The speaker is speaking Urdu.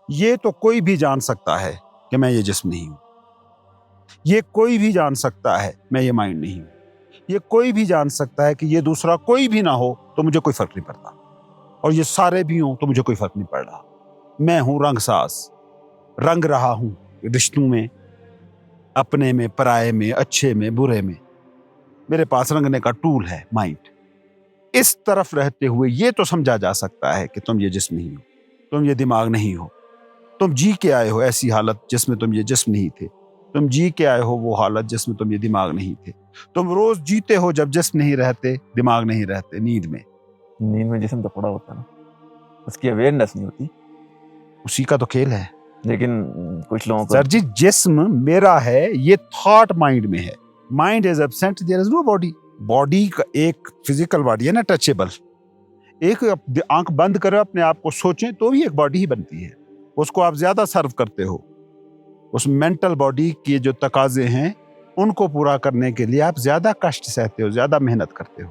یہ تو کوئی بھی جان سکتا ہے کہ میں یہ جسم نہیں ہوں. یہ کوئی بھی جان سکتا ہے میں یہ مائنڈ نہیں ہوں. یہ کوئی بھی جان سکتا ہے کہ یہ دوسرا کوئی بھی نہ ہو تو مجھے کوئی فرق نہیں پڑتا, اور یہ سارے بھی ہوں تو مجھے کوئی فرق نہیں پڑ رہا. میں ہوں رنگ ساز, رنگ رہا ہوں رشتوں میں, اپنے میں, پرائے میں, اچھے میں, برے میں. میرے پاس رنگنے کا ٹول ہے مائنڈ. اس طرف رہتے ہوئے یہ تو سمجھا جا سکتا ہے کہ تم یہ جسم نہیں ہو, تم یہ دماغ نہیں ہو. تم جی کے آئے ہو ایسی حالت جس میں تم یہ جسم نہیں تھے. تم جی کے آئے ہو وہ حالت جس میں تم یہ دماغ نہیں تھے. تم روز جیتے ہو جب جسم نہیں رہتے, دماغ نہیں رہتے, نیند میں. نیند میں جسم تو پڑا ہوتا نا, اس کی اویئرنیس نہیں ہوتی. اسی کا تو کھیل ہے. لیکن کچھ لوگوں کو سر جی جسم میرا ہے, یہ تھاٹ مائنڈ میں ہے. Mind is absent, there is no body. Body کا ایک فزیکل باڈی ہے نا, ٹچیبل. ایک آنکھ بند کرو اپنے آپ کو سوچیں تو بھی ایک باڈی ہی بنتی ہے. اس کو آپ زیادہ سرو کرتے ہو. اس مینٹل باڈی کے جو تقاضے ہیں ان کو پورا کرنے کے لیے آپ زیادہ کشٹ سہتے ہو, زیادہ محنت کرتے ہو.